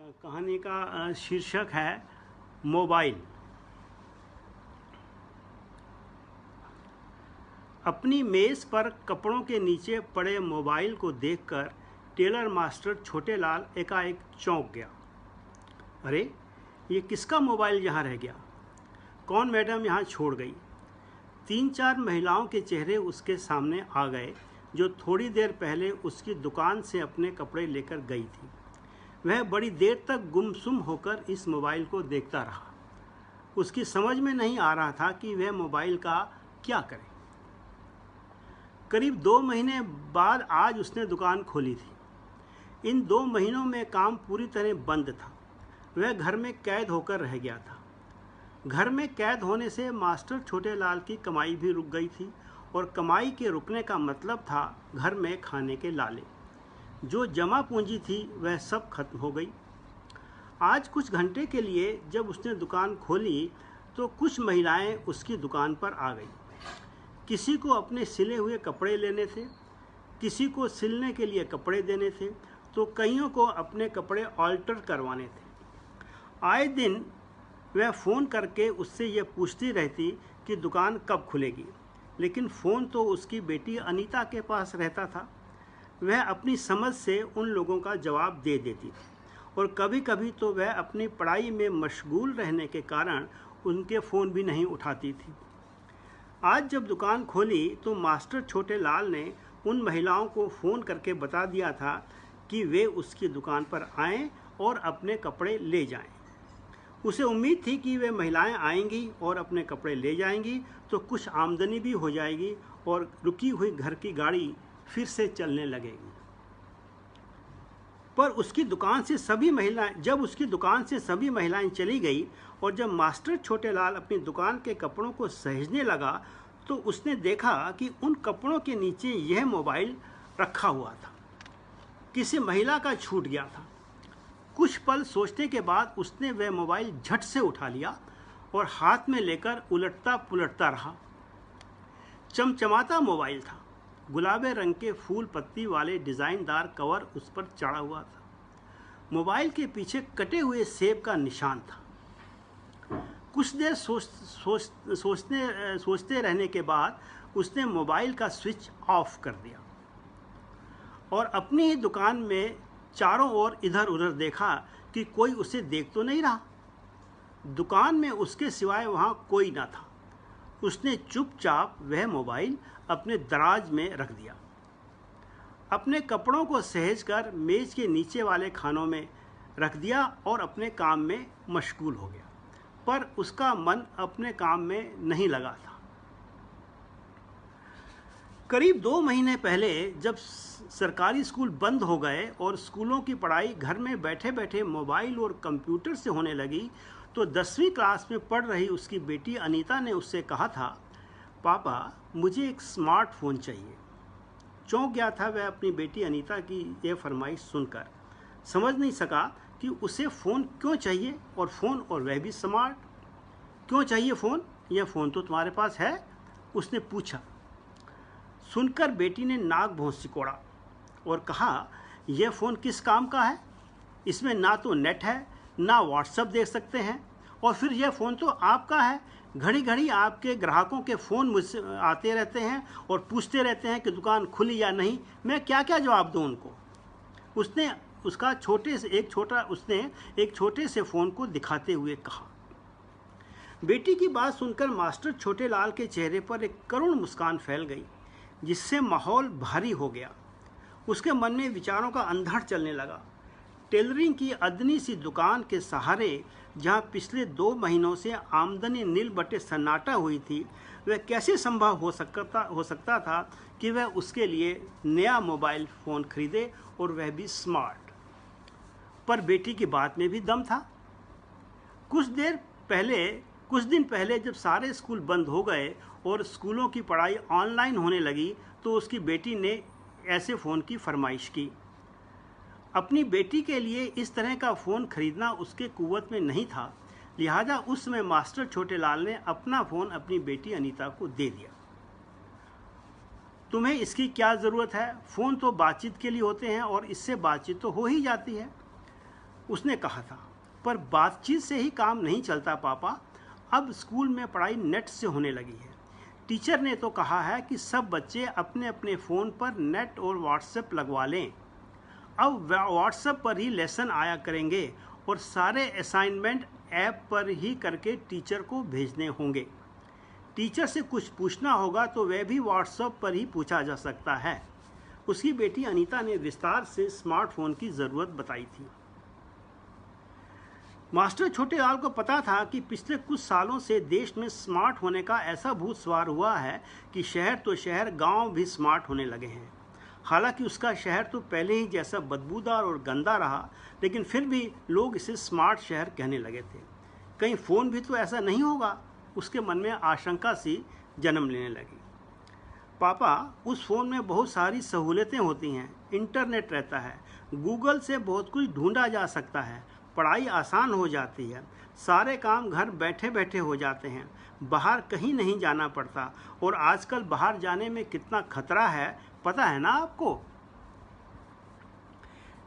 कहानी का शीर्षक है मोबाइल। अपनी मेज़ पर कपड़ों के नीचे पड़े मोबाइल को देखकर टेलर मास्टर छोटेलाल एकाएक चौंक गया। अरे, ये किसका मोबाइल यहाँ रह गया? कौन मैडम यहाँ छोड़ गई? 3-4 महिलाओं के चेहरे उसके सामने आ गए जो थोड़ी देर पहले उसकी दुकान से अपने कपड़े लेकर गई थी। वह बड़ी देर तक गुमसुम होकर इस मोबाइल को देखता रहा। उसकी समझ में नहीं आ रहा था कि वह मोबाइल का क्या करे। करीब 2 महीने बाद आज उसने दुकान खोली थी। इन 2 महीनों में काम पूरी तरह बंद था। वह घर में कैद होकर रह गया था। घर में कैद होने से मास्टर छोटेलाल की कमाई भी रुक गई थी और कमाई के रुकने का मतलब था घर में खाने के लाले। जो जमा पूंजी थी वह सब खत्म हो गई। आज कुछ घंटे के लिए जब उसने दुकान खोली तो कुछ महिलाएं उसकी दुकान पर आ गई। किसी को अपने सिले हुए कपड़े लेने थे, किसी को सिलने के लिए कपड़े देने थे, तो कईयों को अपने कपड़े ऑल्टर करवाने थे। आए दिन वह फ़ोन करके उससे यह पूछती रहती कि दुकान कब खुलेगी, लेकिन फ़ोन तो उसकी बेटी अनीता के पास रहता था। वह अपनी समझ से उन लोगों का जवाब दे देती थी और कभी कभी तो वह अपनी पढ़ाई में मशगूल रहने के कारण उनके फ़ोन भी नहीं उठाती थी। आज जब दुकान खोली तो मास्टर छोटेलाल ने उन महिलाओं को फ़ोन करके बता दिया था कि वे उसकी दुकान पर आएं और अपने कपड़े ले जाएं। उसे उम्मीद थी कि वे महिलाएं आएंगी और अपने कपड़े ले जाएंगी तो कुछ आमदनी भी हो जाएगी और रुकी हुई घर की गाड़ी फिर से चलने लगेगी। पर उसकी दुकान से सभी महिलाएं चली गई और जब मास्टर छोटेलाल अपनी दुकान के कपड़ों को सहेजने लगा तो उसने देखा कि उन कपड़ों के नीचे यह मोबाइल रखा हुआ था। किसी महिला का छूट गया था। कुछ पल सोचने के बाद उसने वह मोबाइल झट से उठा लिया और हाथ में लेकर उलटता पुलटता रहा। चमचमाता मोबाइल था। गुलाबी रंग के फूल पत्ती वाले डिज़ाइनदार कवर उस पर चढ़ा हुआ था। मोबाइल के पीछे कटे हुए सेब का निशान था। कुछ देर सोचते रहने के बाद उसने मोबाइल का स्विच ऑफ कर दिया और अपनी ही दुकान में चारों ओर इधर उधर देखा कि कोई उसे देख तो नहीं रहा। दुकान में उसके सिवाय वहाँ कोई न था। उसने चुपचाप वह मोबाइल अपने दराज में रख दिया। अपने कपड़ों को सहेजकर मेज के नीचे वाले खानों में रख दिया और अपने काम में मशगूल हो गया। पर उसका मन अपने काम में नहीं लगा था। करीब 2 महीने पहले जब सरकारी स्कूल बंद हो गए और स्कूलों की पढ़ाई घर में बैठे बैठे मोबाइल और कंप्यूटर से होने लगी तो 10वीं क्लास में पढ़ रही उसकी बेटी अनीता ने उससे कहा था, पापा, मुझे एक स्मार्टफोन चाहिए। चौंक गया था वह अपनी बेटी अनीता की यह फरमाइश सुनकर। समझ नहीं सका कि उसे फ़ोन क्यों चाहिए और फ़ोन और वह भी स्मार्ट। क्यों चाहिए फ़ोन? यह फ़ोन तो तुम्हारे पास है, उसने पूछा। सुनकर बेटी ने नाक भौं सिकोड़ा और कहा, यह फ़ोन किस काम का है? इसमें ना तो नेट है, ना व्हाट्सएप देख सकते हैं, और फिर यह फ़ोन तो आपका है। घड़ी घड़ी आपके ग्राहकों के फ़ोन मुझसे आते रहते हैं और पूछते रहते हैं कि दुकान खुली या नहीं। मैं क्या क्या जवाब दूं उनको? उसने एक छोटे से फ़ोन को दिखाते हुए कहा। बेटी की बात सुनकर मास्टर छोटेलाल के चेहरे पर एक करुण मुस्कान फैल गई, जिससे माहौल भारी हो गया। उसके मन में विचारों का अंधड़ चलने लगा। टेलरिंग की अदनी सी दुकान के सहारे जहां पिछले 2 महीनों से आमदनी नील बटे सन्नाटा हुई थी, वह कैसे संभव हो सकता था कि वह उसके लिए नया मोबाइल फ़ोन खरीदे और वह भी स्मार्ट। पर बेटी की बात में भी दम था। कुछ दिन पहले जब सारे स्कूल बंद हो गए और स्कूलों की पढ़ाई ऑनलाइन होने लगी तो उसकी बेटी ने ऐसे फ़ोन की फरमाइश की। अपनी बेटी के लिए इस तरह का फ़ोन खरीदना उसके कुव्वत में नहीं था, लिहाजा उस समय मास्टर छोटेलाल ने अपना फ़ोन अपनी बेटी अनीता को दे दिया। तुम्हें इसकी क्या ज़रूरत है? फ़ोन तो बातचीत के लिए होते हैं और इससे बातचीत तो हो ही जाती है। उसने कहा था। पर बातचीत से ही काम नहीं चलता पापा, अब स्कूल में पढ़ाई नेट से होने लगी है। टीचर ने तो कहा है कि सब बच्चे अपने अपने फ़ोन पर नेट और व्हाट्सएप लगवा लें। अब व्हाट्सएप पर ही लेसन आया करेंगे और सारे असाइनमेंट ऐप पर ही करके टीचर को भेजने होंगे। टीचर से कुछ पूछना होगा तो वह भी व्हाट्सएप पर ही पूछा जा सकता है। उसकी बेटी अनीता ने विस्तार से स्मार्टफोन की ज़रूरत बताई थी। मास्टर छोटेलाल को पता था कि पिछले कुछ सालों से देश में स्मार्ट होने का ऐसा भूत सवार हुआ है कि शहर तो शहर, गांव भी स्मार्ट होने लगे हैं। हालांकि उसका शहर तो पहले ही जैसा बदबूदार और गंदा रहा, लेकिन फिर भी लोग इसे स्मार्ट शहर कहने लगे थे। कहीं फ़ोन भी तो ऐसा नहीं होगा, उसके मन में आशंका सी जन्म लेने लगी। पापा, उस फ़ोन में बहुत सारी सहूलतें होती हैं, इंटरनेट रहता है, गूगल से बहुत कुछ ढूंढा जा सकता है, पढ़ाई आसान हो जाती है, सारे काम घर बैठे बैठे हो जाते हैं, बाहर कहीं नहीं जाना पड़ता, और आजकल बाहर जाने में कितना खतरा है पता है ना आपको।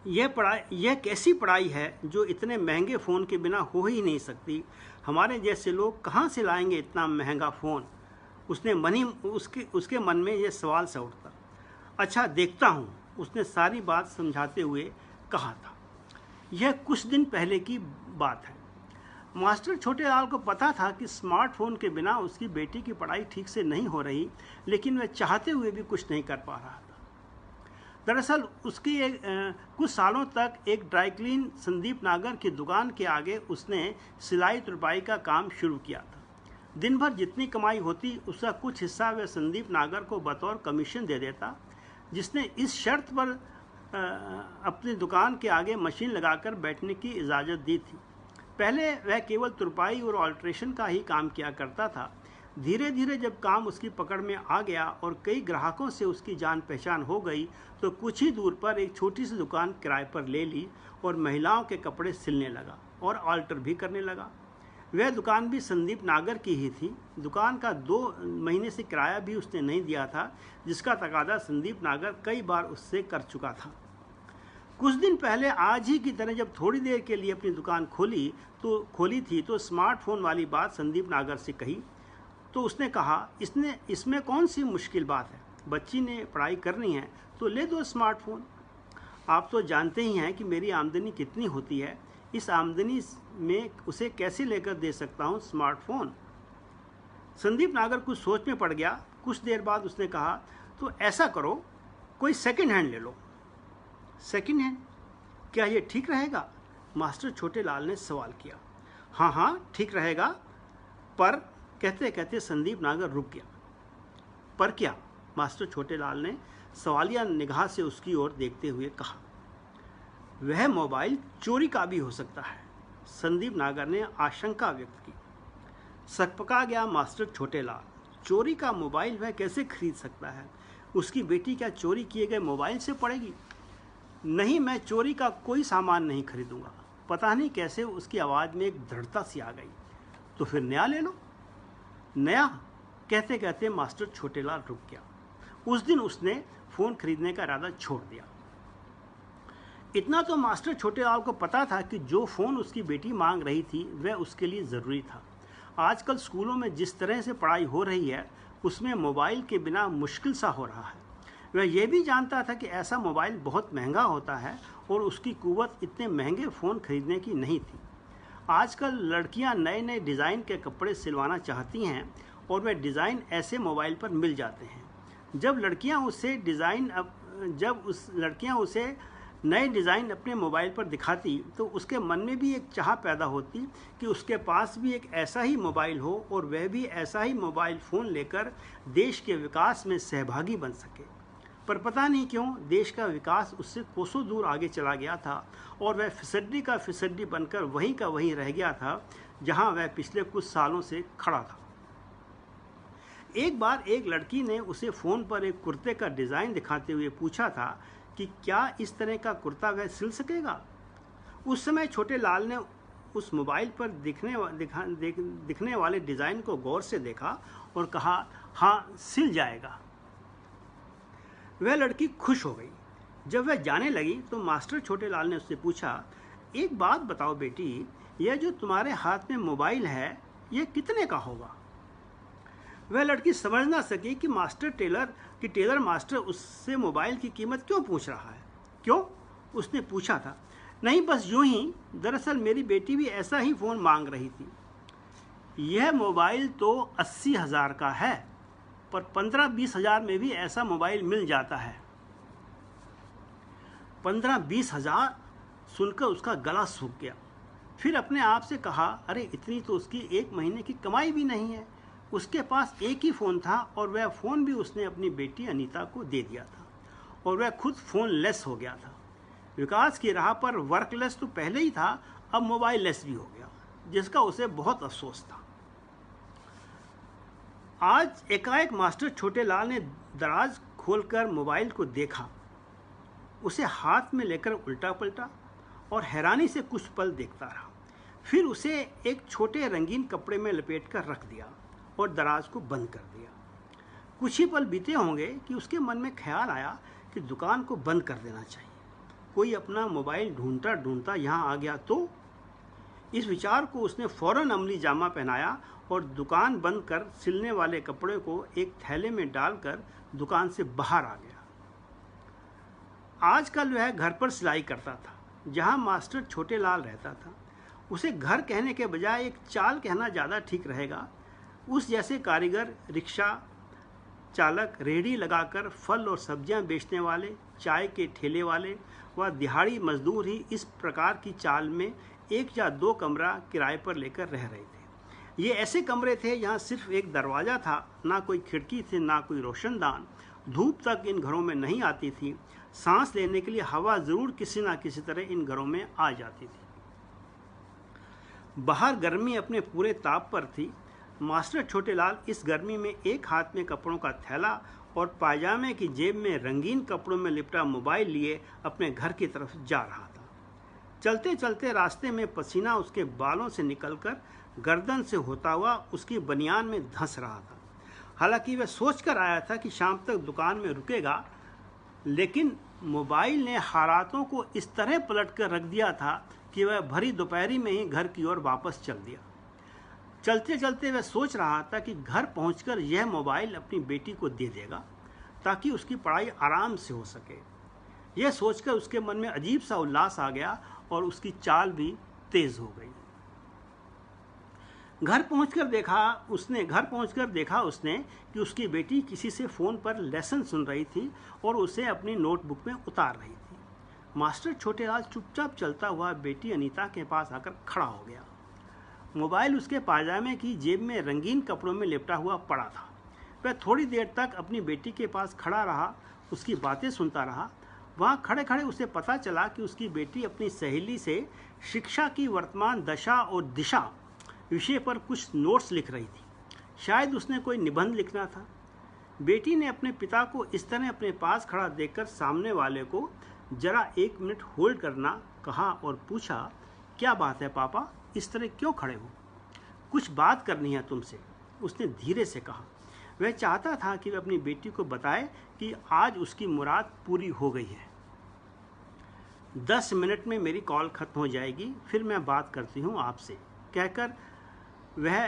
यह कैसी पढ़ाई है जो इतने महंगे फ़ोन के बिना हो ही नहीं सकती। हमारे जैसे लोग कहाँ से लाएंगे इतना महंगा फ़ोन। उसके मन में यह सवाल सा उठता। अच्छा देखता हूँ, उसने सारी बात समझाते हुए कहा था। यह कुछ दिन पहले की बात है। मास्टर छोटेलाल को पता था कि स्मार्टफोन के बिना उसकी बेटी की पढ़ाई ठीक से नहीं हो रही, लेकिन वह चाहते हुए भी कुछ नहीं कर पा रहा था। दरअसल उसकी कुछ सालों तक एक ड्राई क्लीन संदीप नागर की दुकान के आगे उसने सिलाई तुरपाई का काम शुरू किया था। दिन भर जितनी कमाई होती उसका कुछ हिस्सा वह संदीप नागर को बतौर कमीशन दे देता, जिसने इस शर्त पर अपनी दुकान के आगे मशीन लगाकर बैठने की इजाज़त दी थी। पहले वह केवल तुरपाई और ऑल्ट्रेशन का ही काम किया करता था। धीरे धीरे जब काम उसकी पकड़ में आ गया और कई ग्राहकों से उसकी जान पहचान हो गई, तो कुछ ही दूर पर एक छोटी सी दुकान किराए पर ले ली और महिलाओं के कपड़े सिलने लगा और ऑल्टर भी करने लगा। वह दुकान भी संदीप नागर की ही थी। दुकान का 2 महीने से किराया भी उसने नहीं दिया था, जिसका तकादा संदीप नागर कई बार उससे कर चुका था। कुछ दिन पहले आज ही की तरह जब थोड़ी देर के लिए अपनी दुकान खोली थी तो स्मार्टफोन वाली बात संदीप नागर से कही तो उसने कहा, इसमें कौन सी मुश्किल बात है, बच्ची ने पढ़ाई करनी है तो ले दो स्मार्टफोन। आप तो जानते ही हैं कि मेरी आमदनी कितनी होती है, इस आमदनी में उसे कैसे लेकर दे सकता हूँ स्मार्टफोन। संदीप नागर कुछ सोच में पड़ गया। कुछ देर बाद उसने कहा, तो ऐसा करो, कोई सेकंड हैंड ले लो। Second hand? क्या ये ठीक रहेगा? मास्टर छोटेलाल ने सवाल किया। हाँ ठीक रहेगा, पर कहते कहते संदीप नागर रुक गया। पर क्या? मास्टर छोटेलाल ने सवालिया निगाह से उसकी ओर देखते हुए कहा। वह मोबाइल चोरी का भी हो सकता है, संदीप नागर ने आशंका व्यक्त की। सकपका गया मास्टर छोटेलाल। चोरी का मोबाइल वह कैसे खरीद सकता है? उसकी बेटी क्या चोरी किए गए मोबाइल से पढ़ेगी? नहीं, मैं चोरी का कोई सामान नहीं खरीदूंगा। पता नहीं कैसे उसकी आवाज़ में एक दृढ़ता सी आ गई। तो फिर नया ले लो। नया? कहते कहते मास्टर छोटेलाल रुक गया। उस दिन उसने फ़ोन खरीदने का इरादा छोड़ दिया। इतना तो मास्टर छोटेलाल को पता था कि जो फ़ोन उसकी बेटी मांग रही थी वह उसके लिए ज़रूरी था। आजकल स्कूलों में जिस तरह से पढ़ाई हो रही है उसमें मोबाइल के बिना मुश्किल सा हो रहा है। वह यह भी जानता था कि ऐसा मोबाइल बहुत महंगा होता है और उसकी कुव्वत इतने महंगे फ़ोन खरीदने की नहीं थी। आजकल लड़कियां नए नए डिज़ाइन के कपड़े सिलवाना चाहती हैं और वह डिज़ाइन ऐसे मोबाइल पर मिल जाते हैं। जब लड़कियां उसे नए डिज़ाइन अपने मोबाइल पर दिखाती तो उसके मन में भी एक चाह पैदा होती कि उसके पास भी एक ऐसा ही मोबाइल हो और वह भी ऐसा ही मोबाइल फ़ोन लेकर देश के विकास में सहभागी बन सके। पर पता नहीं क्यों देश का विकास उससे कोसों दूर आगे चला गया था और वह फिसड्डी का फिसड्डी बनकर वहीं का वहीं रह गया था जहां वह पिछले कुछ सालों से खड़ा था। एक बार एक लड़की ने उसे फ़ोन पर एक कुर्ते का डिज़ाइन दिखाते हुए पूछा था कि क्या इस तरह का कुर्ता वह सिल सकेगा। उस समय छोटेलाल ने उस मोबाइल पर दिखने वाले डिज़ाइन को गौर से देखा और कहा, हाँ सिल जाएगा। वह लड़की खुश हो गई। जब वह जाने लगी तो मास्टर छोटेलाल ने उससे पूछा, एक बात बताओ बेटी, यह जो तुम्हारे हाथ में मोबाइल है यह कितने का होगा? वह लड़की समझ ना सकी कि टेलर मास्टर उससे मोबाइल की कीमत क्यों पूछ रहा है। क्यों? उसने पूछा था। नहीं, बस यूं ही। दरअसल मेरी बेटी भी ऐसा ही फ़ोन मांग रही थी। यह मोबाइल तो 80,000 का है, पर 15-20 हज़ार में भी ऐसा मोबाइल मिल जाता है। 15-20 हज़ार सुनकर उसका गला सूख गया। फिर अपने आप से कहा, अरे इतनी तो उसकी एक महीने की कमाई भी नहीं है। उसके पास एक ही फ़ोन था और वह फ़ोन भी उसने अपनी बेटी अनीता को दे दिया था और वह खुद फ़ोन लेस हो गया था। विकास की राह पर वर्कलेस तो पहले ही था, अब मोबाइल लेस भी हो गया, जिसका उसे बहुत अफसोस था। आज एकाएक मास्टर छोटे लाल ने दराज खोलकर मोबाइल को देखा। उसे हाथ में लेकर उल्टा पलटा और हैरानी से कुछ पल देखता रहा। फिर उसे एक छोटे रंगीन कपड़े में लपेटकर रख दिया और दराज को बंद कर दिया। कुछ ही पल बीते होंगे कि उसके मन में ख्याल आया कि दुकान को बंद कर देना चाहिए। कोई अपना मोबाइल ढूंढता ढूंढता यहाँ आ गया तो? इस विचार को उसने फौरन अमली जामा पहनाया और दुकान बंद कर सिलने वाले कपड़े को एक थैले में डालकर दुकान से बाहर आ गया। आजकल वह घर पर सिलाई करता था, जहाँ मास्टर छोटे लाल रहता था। उसे घर कहने के बजाय एक चाल कहना ज़्यादा ठीक रहेगा। उस जैसे कारीगर, रिक्शा चालक, रेहड़ी लगाकर फल और सब्जियां बेचने वाले, चाय के ठेले वाले व दिहाड़ी मजदूर ही इस प्रकार की चाल में 1 या 2 कमरा किराए पर लेकर रह रहे थे। ये ऐसे कमरे थे जहाँ सिर्फ एक दरवाज़ा था, ना कोई खिड़की थी, ना कोई रोशनदान। धूप तक इन घरों में नहीं आती थी। सांस लेने के लिए हवा ज़रूर किसी न किसी तरह इन घरों में आ जाती थी। बाहर गर्मी अपने पूरे ताप पर थी। मास्टर छोटे लाल इस गर्मी में एक हाथ में कपड़ों का थैला और पायजामे की जेब में रंगीन कपड़ों में लिपटा मोबाइल लिए अपने घर की तरफ जा रहा था। चलते चलते रास्ते में पसीना उसके बालों से निकलकर गर्दन से होता हुआ उसकी बनियान में धंस रहा था। हालांकि वह सोच कर आया था कि शाम तक दुकान में रुकेगा, लेकिन मोबाइल ने हालातों को इस तरह पलट कर रख दिया था कि वह भरी दोपहरी में ही घर की ओर वापस चल दिया। चलते चलते वह सोच रहा था कि घर पहुंचकर यह मोबाइल अपनी बेटी को दे देगा ताकि उसकी पढ़ाई आराम से हो सके। यह सोचकर उसके मन में अजीब सा उल्लास आ गया और उसकी चाल भी तेज हो गई। घर पहुंचकर देखा उसने कि उसकी बेटी किसी से फ़ोन पर लेसन सुन रही थी और उसे अपनी नोटबुक में उतार रही थी। मास्टर छोटेलाल चुपचाप चलता हुआ बेटी अनीता के पास आकर खड़ा हो गया। मोबाइल उसके पायजामे की जेब में रंगीन कपड़ों में लिपटा हुआ पड़ा था। वह थोड़ी देर तक अपनी बेटी के पास खड़ा रहा, उसकी बातें सुनता रहा। वहाँ खड़े खड़े उसे पता चला कि उसकी बेटी अपनी सहेली से शिक्षा की वर्तमान दशा और दिशा विषय पर कुछ नोट्स लिख रही थी। शायद उसने कोई निबंध लिखना था। बेटी ने अपने पिता को इस तरह अपने पास खड़ा देखकर सामने वाले को जरा 1 मिनट होल्ड करना कहा और पूछा, क्या बात है पापा, इस तरह क्यों खड़े हो? कुछ बात करनी है तुमसे, उसने धीरे से कहा। वह चाहता था कि वह अपनी बेटी को बताए कि आज उसकी मुराद पूरी हो गई है। 10 मिनट में मेरी कॉल खत्म हो जाएगी, फिर मैं बात करती हूँ आपसे, कहकर वह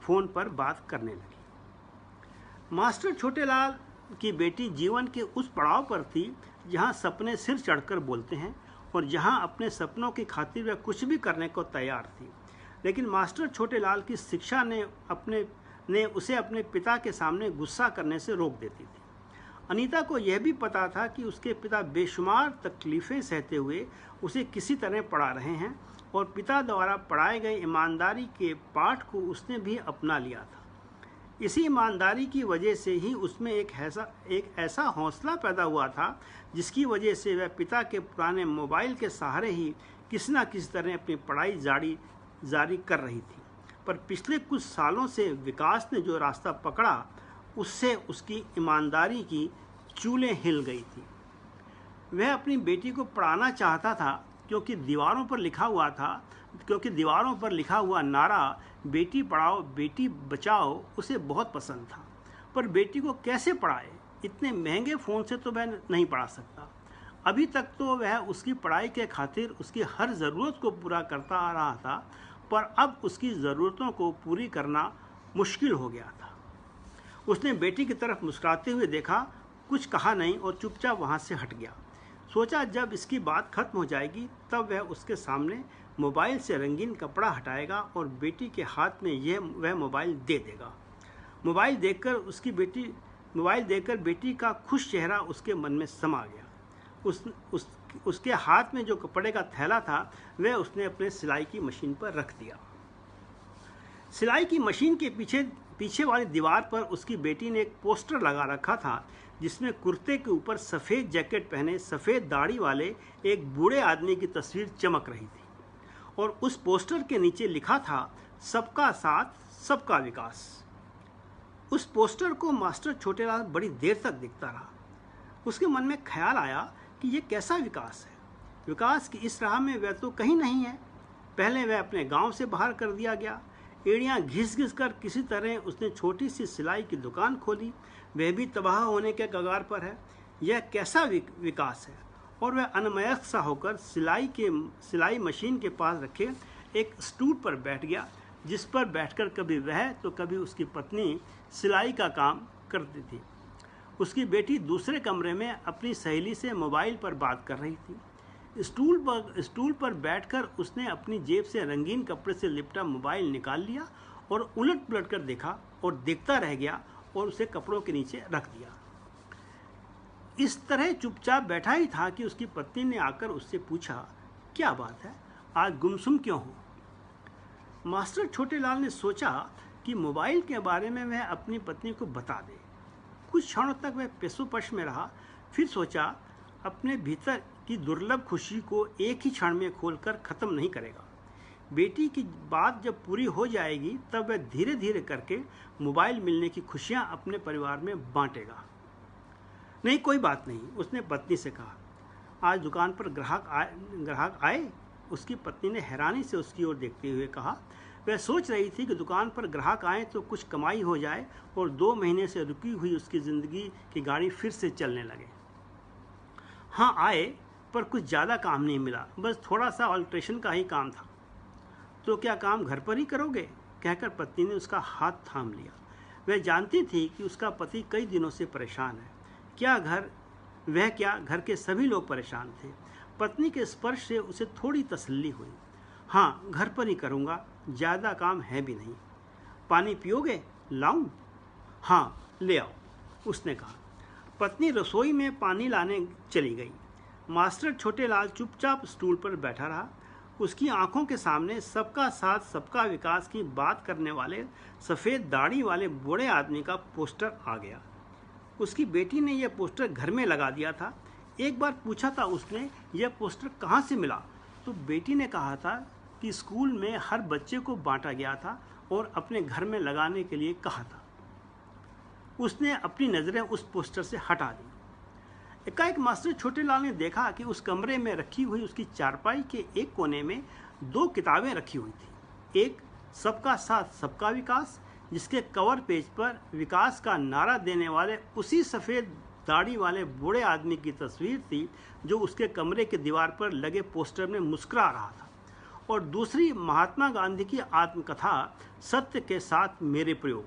फ़ोन पर बात करने लगी। मास्टर छोटेलाल की बेटी जीवन के उस पड़ाव पर थी जहाँ सपने सिर चढ़कर बोलते हैं और जहाँ अपने सपनों की खातिर वह कुछ भी करने को तैयार थी। लेकिन मास्टर छोटेलाल की शिक्षा ने उसे अपने पिता के सामने गुस्सा करने से रोक देती थी। अनीता को यह भी पता था कि उसके पिता बेशुमार तकलीफ़ें सहते हुए उसे किसी तरह पढ़ा रहे हैं और पिता द्वारा पढ़ाए गए ईमानदारी के पाठ को उसने भी अपना लिया था। इसी ईमानदारी की वजह से ही उसमें एक ऐसा हौसला पैदा हुआ था जिसकी वजह से वह पिता के पुराने मोबाइल के सहारे ही किसी न किसी तरह अपनी पढ़ाई जारी कर रही थी। पर पिछले कुछ सालों से विकास ने जो रास्ता पकड़ा उससे उसकी ईमानदारी की चूलें हिल गई थी। वह अपनी बेटी को पढ़ाना चाहता था क्योंकि दीवारों पर लिखा हुआ नारा बेटी पढ़ाओ बेटी बचाओ उसे बहुत पसंद था। पर बेटी को कैसे पढ़ाए? इतने महंगे फ़ोन से तो वह नहीं पढ़ा सकता। अभी तक तो वह उसकी पढ़ाई के खातिर उसकी हर ज़रूरत को पूरा करता आ रहा था, पर अब उसकी ज़रूरतों को पूरी करना मुश्किल हो गया था। उसने बेटी की तरफ मुस्कुराते हुए देखा, कुछ कहा नहीं और चुपचाप वहाँ से हट गया। सोचा जब इसकी बात खत्म हो जाएगी तब वह उसके सामने मोबाइल से रंगीन कपड़ा हटाएगा और बेटी के हाथ में वह मोबाइल दे देगा। मोबाइल देखकर बेटी का खुश चेहरा उसके मन में समा गया। उसके हाथ में जो कपड़े का थैला था वह उसने अपने सिलाई की मशीन पर रख दिया। सिलाई की मशीन के पीछे वाली दीवार पर उसकी बेटी ने एक पोस्टर लगा रखा था जिसमें कुर्ते के ऊपर सफ़ेद जैकेट पहने सफ़ेद दाढ़ी वाले एक बूढ़े आदमी की तस्वीर चमक रही थी और उस पोस्टर के नीचे लिखा था, सबका साथ सबका विकास। उस पोस्टर को मास्टर छोटेलाल बड़ी देर तक देखता रहा। उसके मन में ख्याल आया कि यह कैसा विकास है। विकास की इस राह में वह तो कहीं नहीं है। पहले वह अपने गांव से बाहर कर दिया गया। एड़ियाँ घिस कर किसी तरह उसने छोटी सी सिलाई की दुकान खोली, वह भी तबाह होने के कगार पर है। यह कैसा विकास है। और वह अनमयस्क सा होकर सिलाई मशीन के पास रखे एक स्टूल पर बैठ गया, जिस पर बैठकर कभी वह तो कभी उसकी पत्नी सिलाई का काम करती थी। उसकी बेटी दूसरे कमरे में अपनी सहेली से मोबाइल पर बात कर रही थी। स्टूल पर बैठकर उसने अपनी जेब से रंगीन कपड़े से लिपटा मोबाइल निकाल लिया और उलट पुलट कर देखा और देखता रह गया और उसे कपड़ों के नीचे रख दिया। इस तरह चुपचाप बैठा ही था कि उसकी पत्नी ने आकर उससे पूछा, क्या बात है, आज गुमसुम क्यों हो? मास्टर छोटेलाल ने सोचा कि मोबाइल के बारे में वह अपनी पत्नी को बता दे। कुछ क्षणों तक वह पेशोपेश में रहा, फिर सोचा अपने भीतर की दुर्लभ खुशी को एक ही क्षण में खोलकर ख़त्म नहीं करेगा। बेटी की बात जब पूरी हो जाएगी तब वह धीरे धीरे करके मोबाइल मिलने की खुशियां अपने परिवार में बांटेगा। नहीं, कोई बात नहीं, उसने पत्नी से कहा। आज दुकान पर ग्राहक आए? उसकी पत्नी ने हैरानी से उसकी ओर देखते हुए कहा। वह सोच रही थी कि दुकान पर ग्राहक आए तो कुछ कमाई हो जाए और 2 महीने से रुकी हुई उसकी ज़िंदगी की गाड़ी फिर से चलने लगे। हाँ आए, पर कुछ ज़्यादा काम नहीं मिला, बस थोड़ा सा ऑल्ट्रेशन का ही काम था। तो क्या काम घर पर ही करोगे? कहकर पत्नी ने उसका हाथ थाम लिया। वह जानती थी कि उसका पति कई दिनों से परेशान है। घर के सभी लोग परेशान थे। पत्नी के स्पर्श से उसे थोड़ी तसल्ली हुई। हाँ, घर पर ही करूँगा, ज़्यादा काम है भी नहीं। पानी पियोगे? लाऊं? हाँ, ले आओ, उसने कहा। पत्नी रसोई में पानी लाने चली गई। मास्टर छोटेलाल चुपचाप स्टूल पर बैठा रहा। उसकी आंखों के सामने सबका साथ सबका विकास की बात करने वाले सफ़ेद दाढ़ी वाले बूढ़े आदमी का पोस्टर आ गया। उसकी बेटी ने यह पोस्टर घर में लगा दिया था। एक बार पूछा था उसने, यह पोस्टर कहाँ से मिला? तो बेटी ने कहा था कि स्कूल में हर बच्चे को बांटा गया था और अपने घर में लगाने के लिए कहा था। उसने अपनी नज़रें उस पोस्टर से हटा दी। एकाएक मास्टर छोटेलाल ने देखा कि उस कमरे में रखी हुई उसकी चारपाई के एक कोने में 2 किताबें रखी हुई थी। एक सबका साथ सबका विकास, जिसके कवर पेज पर विकास का नारा देने वाले उसी सफ़ेद दाढ़ी वाले बूढ़े आदमी की तस्वीर थी जो उसके कमरे के दीवार पर लगे पोस्टर में मुस्कुरा रहा था, और दूसरी महात्मा गांधी की आत्मकथा सत्य के साथ मेरे प्रयोग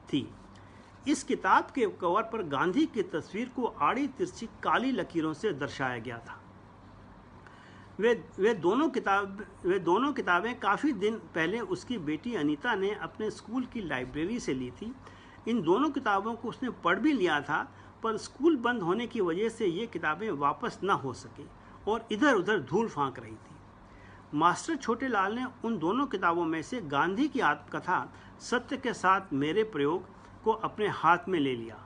थी। इस किताब के कवर पर गांधी की तस्वीर को आड़ी तिरछी काली लकीरों से दर्शाया गया था। वे दोनों किताबें काफ़ी दिन पहले उसकी बेटी अनीता ने अपने स्कूल की लाइब्रेरी से ली थी। इन दोनों किताबों को उसने पढ़ भी लिया था, पर स्कूल बंद होने की वजह से ये किताबें वापस न हो सकी और इधर उधर धूल फांक रही थी। मास्टर छोटेलाल ने उन दोनों किताबों में से गांधी की आत्मकथा सत्य के साथ मेरे प्रयोग को अपने हाथ में ले लिया।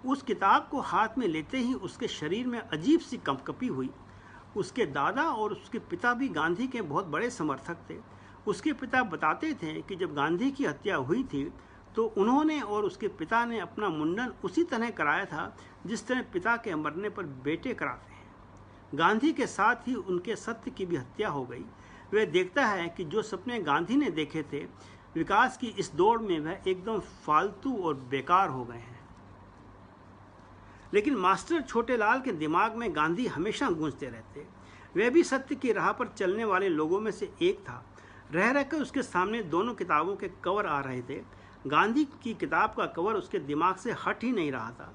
उस किताब को हाथ में लेते ही उसके शरीर में अजीब सी कंपकपी हुई। उसके दादा और उसके पिता भी गांधी के बहुत बड़े समर्थक थे। उसके पिता बताते थे कि जब गांधी की हत्या हुई थी तो उन्होंने और उसके पिता ने अपना मुंडन उसी तरह कराया था जिस तरह पिता के मरने पर बेटे कराते हैं। गांधी के साथ ही उनके सत्य की भी हत्या हो गई। वह देखता है कि जो सपने गांधी ने देखे थे विकास की इस दौड़ में वह एकदम फालतू और बेकार हो गए हैं। लेकिन मास्टर छोटेलाल के दिमाग में गांधी हमेशा गूंजते रहते। वह भी सत्य की राह पर चलने वाले लोगों में से एक था। रह रहकर उसके सामने दोनों किताबों के कवर आ रहे थे। गांधी की किताब का कवर उसके दिमाग से हट ही नहीं रहा था।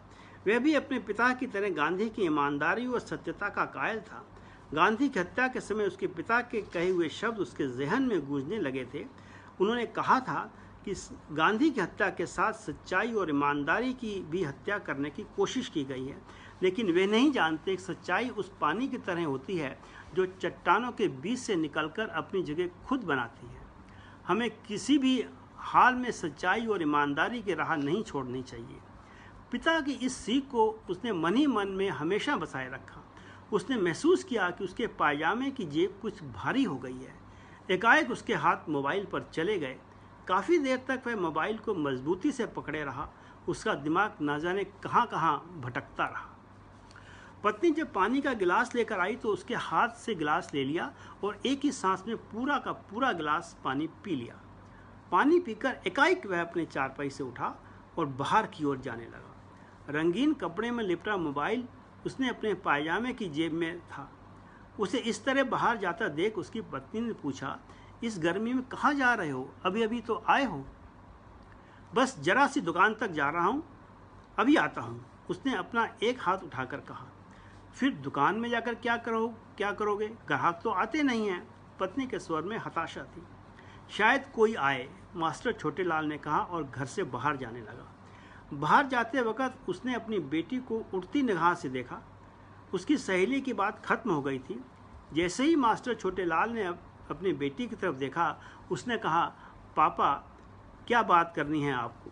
वह भी अपने पिता की तरह गांधी की ईमानदारी और सत्यता का कायल था। गांधी की हत्या के समय उसके पिता के कहे हुए शब्द उसके जहन में गूंजने लगे थे। उन्होंने कहा था कि गांधी की हत्या के साथ सच्चाई और ईमानदारी की भी हत्या करने की कोशिश की गई है, लेकिन वे नहीं जानते कि सच्चाई उस पानी की तरह होती है जो चट्टानों के बीच से निकलकर अपनी जगह खुद बनाती है। हमें किसी भी हाल में सच्चाई और ईमानदारी की राह नहीं छोड़नी चाहिए। पिता की इस सीख को उसने मन ही मन में हमेशा बसाए रखा। उसने महसूस किया कि उसके पायजामे की जेब कुछ भारी हो गई है। एकाएक उसके हाथ मोबाइल पर चले गए। काफ़ी देर तक वह मोबाइल को मजबूती से पकड़े रहा। उसका दिमाग न जाने कहाँ कहाँ भटकता रहा। पत्नी जब पानी का गिलास लेकर आई तो उसके हाथ से गिलास ले लिया और एक ही सांस में पूरा का पूरा गिलास पानी पी लिया। पानी पीकर एकाएक वह अपने चारपाई से उठा और बाहर की ओर जाने लगा। रंगीन कपड़े में लिपटा मोबाइल उसने अपने पायजामे की जेब में था। उसे इस तरह बाहर जाता देख उसकी पत्नी ने पूछा, इस गर्मी में कहाँ जा रहे हो? अभी अभी तो आए हो। बस जरा सी दुकान तक जा रहा हूँ, अभी आता हूँ, उसने अपना एक हाथ उठाकर कहा। फिर दुकान में जाकर क्या करोगे? ग्राहक तो आते नहीं हैं। पत्नी के स्वर में हताशा थी। शायद कोई आए, मास्टर छोटेलाल ने कहा और घर से बाहर जाने लगा। बाहर जाते वक्त उसने अपनी बेटी को उड़ती निगाह से देखा। उसकी सहेली की बात खत्म हो गई थी। जैसे ही मास्टर छोटेलाल ने अपनी बेटी की तरफ देखा, उसने कहा, पापा क्या बात करनी है आपको?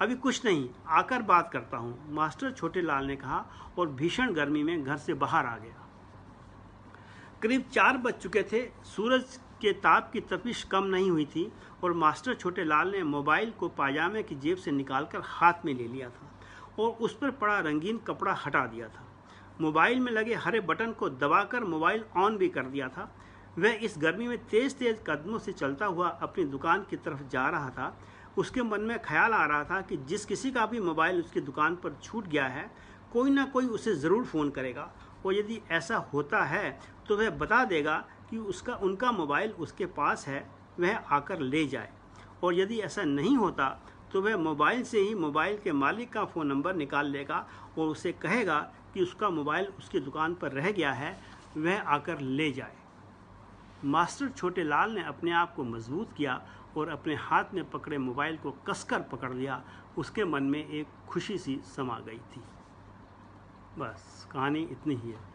अभी कुछ नहीं, आकर बात करता हूँ, मास्टर छोटेलाल ने कहा और भीषण गर्मी में घर से बाहर आ गया। करीब 4 बज चुके थे। सूरज के ताप की तपिश कम नहीं हुई थी और मास्टर छोटेलाल ने मोबाइल को पायजामे की जेब से निकालकर हाथ में ले लिया था और उस पर पड़ा रंगीन कपड़ा हटा दिया था। मोबाइल में लगे हरे बटन को दबाकर मोबाइल ऑन भी कर दिया था। वह इस गर्मी में तेज तेज कदमों से चलता हुआ अपनी दुकान की तरफ जा रहा था। उसके मन में ख्याल आ रहा था कि जिस किसी का भी मोबाइल उसकी दुकान पर छूट गया है, कोई ना कोई उसे ज़रूर फ़ोन करेगा और यदि ऐसा होता है तो वह बता देगा कि उनका मोबाइल उसके पास है, वह आकर ले जाए। और यदि ऐसा नहीं होता तो वह मोबाइल से ही मोबाइल के मालिक का फ़ोन नंबर निकाल लेगा और उसे कहेगा कि उसका मोबाइल उसकी दुकान पर रह गया है, वह आकर ले जाए। मास्टर छोटेलाल ने अपने आप को मजबूत किया और अपने हाथ में पकड़े मोबाइल को कसकर पकड़ लिया। उसके मन में एक खुशी सी समा गई थी। बस कहानी इतनी ही है।